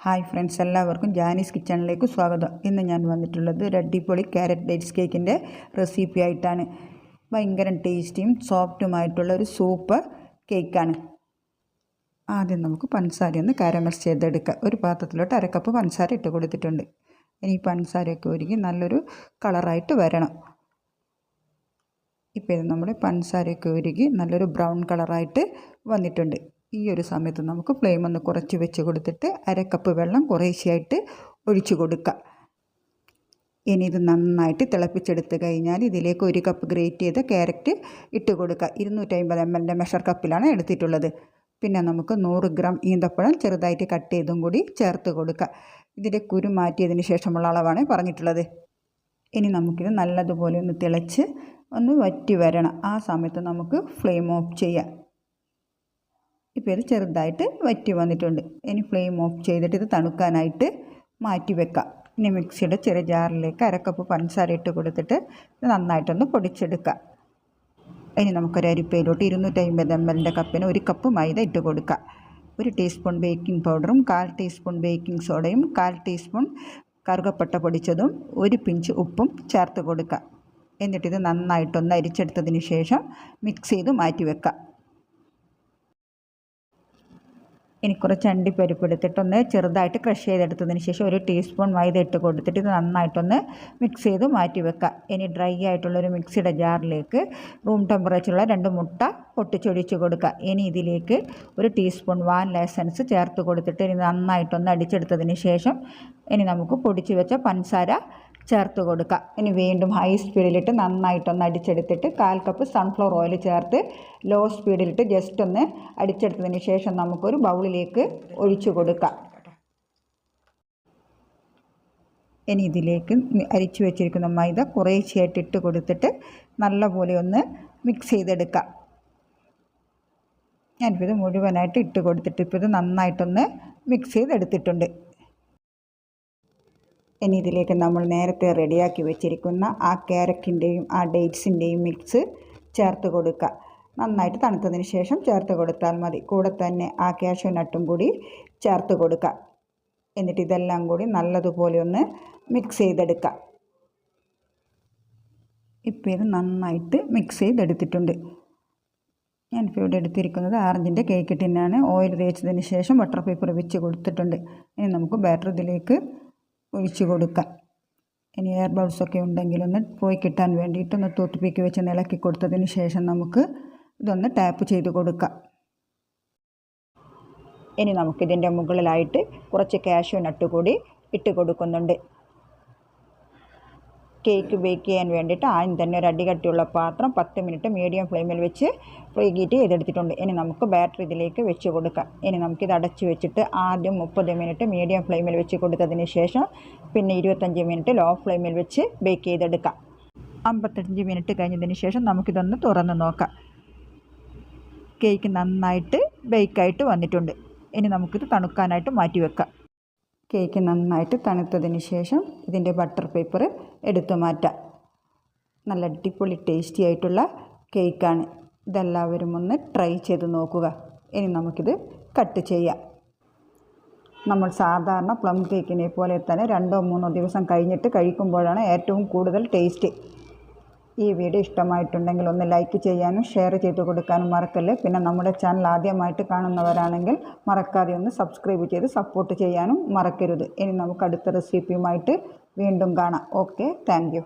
Hi friends, എല്ലാവർക്കും ജാനീസ് കിച്ചണിലേക്ക് സ്വാഗതം. ഇന്ന് ഞാൻ വന്നിട്ടുള്ളത് ഒരു അടിപൊളി ക്യാരറ്റ് ഡേറ്റ്സ് കേക്കിൻ്റെ റെസിപ്പി ആയിട്ടാണ്. ഭയങ്കര ടേസ്റ്റിയും സോഫ്റ്റുമായിട്ടുള്ള ഒരു സൂപ്പർ കേക്കാണ്. ആദ്യം നമുക്ക് പഞ്ചസാരയൊന്ന് കാരമൽ ചെയ്തെടുക്കാം. ഒരു പാത്രത്തിലോട്ട് 1/2 കപ്പ് പഞ്ചസാര ഇട്ട് കൊടുത്തിട്ടുണ്ട്. ഇനി പഞ്ചസാരയൊക്കെ ഒരുക്കി നല്ലൊരു കളറായിട്ട് വരണം. ഇപ്പോൾ ഇത് നമ്മുടെ പഞ്ചസാരയൊക്കെ ഒരുക്കി നല്ലൊരു ബ്രൗൺ കളറായിട്ട് വന്നിട്ടുണ്ട്. ഈ ഒരു സമയത്ത് നമുക്ക് ഫ്ലെയിം ഒന്ന് കുറച്ച് വെച്ച് കൊടുത്തിട്ട് 1/2 കപ്പ് വെള്ളം കുറേശ്ശെയായിട്ട് ഒഴിച്ചു കൊടുക്കുക. ഇനി ഇത് നന്നായിട്ട് തിളപ്പിച്ചെടുത്ത് കഴിഞ്ഞാൽ ഇതിലേക്ക് 1 കപ്പ് ഗ്രേറ്റ് ചെയ്ത ക്യാരറ്റ് ഇട്ട് കൊടുക്കുക. 250 ml മെഷർ കപ്പിലാണ് എടുത്തിട്ടുള്ളത്. പിന്നെ നമുക്ക് 100 ഗ്രാം ഈന്തപ്പഴം ചെറുതായിട്ട് കട്ട് ചെയ്തും കൂടി ചേർത്ത് കൊടുക്കുക. ഇതിൻ്റെ കുരു മാറ്റിയതിന് ശേഷമുള്ള അളവാണ് പറഞ്ഞിട്ടുള്ളത്. ഇനി നമുക്കിത് നല്ലതുപോലെ ഒന്ന് തിളച്ച് ഒന്ന് വറ്റി വരണം. ആ സമയത്ത് നമുക്ക് ഫ്ലെയിം ഓഫ് ചെയ്യാം. ഇപ്പോൾ ഇത് ചെറുതായിട്ട് വറ്റി വന്നിട്ടുണ്ട്. ഇനി ഫ്ലെയിം ഓഫ് ചെയ്തിട്ട് ഇത് തണുക്കാനായിട്ട് മാറ്റി വെക്കാം. ഇനി മിക്സിയുടെ ചെറിയ ജാറിലേക്ക് 1/2 കപ്പ് പഞ്ചസാര ഇട്ട് കൊടുത്തിട്ട് ഇത് നന്നായിട്ടൊന്ന് പൊടിച്ചെടുക്കാം. ഇനി നമുക്കൊരു അരിപ്പയിലോട്ട് 250 ml കപ്പിന് 1 കപ്പ് മൈദ ഇട്ട് കൊടുക്കുക. 1 ടീസ്പൂൺ ബേക്കിംഗ് പൗഡറും 1/4 ടീസ്പൂൺ ബേക്കിംഗ് സോഡയും 1/4 ടീസ്പൂൺ കറുകപ്പട്ട പൊടിച്ചതും 1 പിഞ്ച് ഉപ്പും ചേർത്ത് കൊടുക്കുക. എന്നിട്ടിത് നന്നായിട്ടൊന്ന് അരിച്ചെടുത്തതിന് ശേഷം മിക്സ് ചെയ്ത് മാറ്റി വെക്കാം. ഇനി കുറച്ച് അണ്ടിപ്പരിപ്പ് എടുത്തിട്ടൊന്ന് ചെറുതായിട്ട് ക്രഷ് ചെയ്തെടുത്തതിന് ശേഷം 1 ടീസ്പൂൺ മൈദ ഇട്ട് കൊടുത്തിട്ട് ഇത് നന്നായിട്ടൊന്ന് മിക്സ് ചെയ്ത് മാറ്റി വെക്കുക. ഇനി ഡ്രൈ ആയിട്ടുള്ളൊരു മിക്സിയുടെ ജാറിലേക്ക് റൂം ടെമ്പറേച്ചറുള്ള 2 മുട്ട പൊട്ടിച്ചൊഴിച്ച് കൊടുക്കുക. ഇനി ഇതിലേക്ക് 1 ടീസ്പൂൺ വാനില എസൻസ് ചേർത്ത് കൊടുത്തിട്ട് ഇനി നന്നായിട്ടൊന്ന് അടിച്ചെടുത്തതിന് ശേഷം ഇനി നമുക്ക് പൊടിച്ച് വെച്ച പഞ്ചസാര ചേർത്ത് കൊടുക്കുക. ഇനി വീണ്ടും ഹൈ സ്പീഡിലിട്ട് നന്നായിട്ടൊന്ന് അടിച്ചെടുത്തിട്ട് 1/4 കപ്പ് സൺഫ്ലവർ ഓയിൽ ചേർത്ത് ലോ സ്പീഡിലിട്ട് ജസ്റ്റ് ഒന്ന് അടിച്ചെടുത്തതിന് ശേഷം നമുക്കൊരു ബൗളിലേക്ക് ഒഴിച്ചു കൊടുക്കാം. ഇനി ഇതിലേക്ക് അരിച്ചു വെച്ചിരിക്കുന്ന മൈദ കുറേശ്ശെയായിട്ട് ഇട്ട് കൊടുത്തിട്ട് നല്ലപോലെ ഒന്ന് മിക്സ് ചെയ്തെടുക്കാം. ഞാനിപ്പോൾ ഇത് മുഴുവനായിട്ട് ഇട്ട് കൊടുത്തിട്ട് ഇപ്പോൾ ഇത് നന്നായിട്ടൊന്ന് മിക്സ് ചെയ്തെടുത്തിട്ടുണ്ട്. ഇനി ഇതിലേക്ക് നമ്മൾ നേരത്തെ റെഡിയാക്കി വെച്ചിരിക്കുന്ന ആ ക്യാരറ്റിൻ്റെയും ആ ഡേറ്റ്സിൻ്റെയും മിക്സ് ചേർത്ത് കൊടുക്കുക. നന്നായിട്ട് തണുത്തതിന് ശേഷം ചേർത്ത് കൊടുത്താൽ മതി. കൂടെ തന്നെ ആ കാഷ്യൂ നട്ടും കൂടി ചേർത്ത് കൊടുക്കുക. എന്നിട്ട് ഇതെല്ലാം കൂടി നല്ലതുപോലെ ഒന്ന് മിക്സ് ചെയ്തെടുക്കുക. ഇപ്പോൾ ഇത് നന്നായിട്ട് മിക്സ് ചെയ്തെടുത്തിട്ടുണ്ട്. ഞാനിപ്പോൾ ഇവിടെ എടുത്തിരിക്കുന്നത് ആറഞ്ചിൻ്റെ കേക്ക് ടിന്നാണ്. ഓയിൽ തേച്ചതിന് ശേഷം ബട്ടർ പേപ്പർ വെച്ച് കൊടുത്തിട്ടുണ്ട്. ഇനി നമുക്ക് ബാറ്റർ ഇതിലേക്ക് ഒഴിച്ച് കൊടുക്കാം. ഇനി എയർ ബബിൾസൊക്കെ ഉണ്ടെങ്കിലൊന്ന് പോയി കിട്ടാൻ വേണ്ടിയിട്ടൊന്ന് ടൂത്ത് പിക്ക് വെച്ച് ഇളക്കി കൊടുത്തതിന് ശേഷം നമുക്ക് ഇതൊന്ന് ടാപ്പ് ചെയ്ത് കൊടുക്കാം. ഇനി നമുക്കിതിൻ്റെ മുകളിലായിട്ട് കുറച്ച് കാഷ്യൂ നട്ട് കൂടി ഇട്ട് കൊടുക്കുന്നുണ്ട്. കേക്ക് ബേക്ക് ചെയ്യാൻ വേണ്ടിയിട്ട് ആദ്യം തന്നെ ഒരു അടികട്ടിയുള്ള പാത്രം 10 മിനിറ്റ് മീഡിയം ഫ്ലെയിമിൽ വെച്ച് പ്രീഹീറ്റ് ചെയ്തെടുത്തിട്ടുണ്ട്. ഇനി നമുക്ക് ബാറ്റർ ഇതിലേക്ക് വെച്ച് കൊടുക്കാം. ഇനി നമുക്കിത് അടച്ച് വെച്ചിട്ട് ആദ്യം 30 മിനിറ്റ് മീഡിയം ഫ്ലെയിമിൽ വെച്ച് കൊടുത്തതിന് ശേഷം പിന്നെ 25 മിനിറ്റ് ലോ ഫ്ലെയിമിൽ വെച്ച് ബേക്ക് ചെയ്തെടുക്കാം. 55 മിനിറ്റ് കഴിഞ്ഞതിന് ശേഷം നമുക്കിതൊന്ന് തുറന്ന് നോക്കാം. കേക്ക് നന്നായിട്ട് ബേക്കായിട്ട് വന്നിട്ടുണ്ട്. ഇനി നമുക്കിത് തണുക്കാനായിട്ട് മാറ്റി വെക്കാം. കേക്ക് നന്നായിട്ട് തണുത്തതിന് ശേഷം ഇതിൻ്റെ ബട്ടർ പേപ്പർ എടുത്തു മാറ്റാം. നല്ല അടിപൊളി ടേസ്റ്റി ആയിട്ടുള്ള കേക്കാണ്. ഇതെല്ലാവരും ഒന്ന് ട്രൈ ചെയ്ത് നോക്കുക. ഇനി നമുക്കിത് കട്ട് ചെയ്യാം. നമ്മൾ സാധാരണ പ്ലം കേക്കിനെ പോലെ തന്നെ 2-3 ദിവസം കഴിഞ്ഞിട്ട് കഴിക്കുമ്പോഴാണ് ഏറ്റവും കൂടുതൽ ടേസ്റ്റ്. ഈ വീഡിയോ ഇഷ്ടമായിട്ടുണ്ടെങ്കിൽ ഒന്ന് ലൈക്ക് ചെയ്യാനും ഷെയർ ചെയ്ത് കൊടുക്കാനും മറക്കല്ലേ. പിന്നെ നമ്മുടെ ചാനൽ ആദ്യമായിട്ട് കാണുന്നവരാണെങ്കിൽ മറക്കാതെ ഒന്ന് സബ്സ്ക്രൈബ് ചെയ്ത് സപ്പോർട്ട് ചെയ്യാനും മറക്കരുത്. ഇനി നമുക്ക് അടുത്ത റെസിപ്പിയുമായിട്ട് വീണ്ടും കാണാം. Okay, thank you.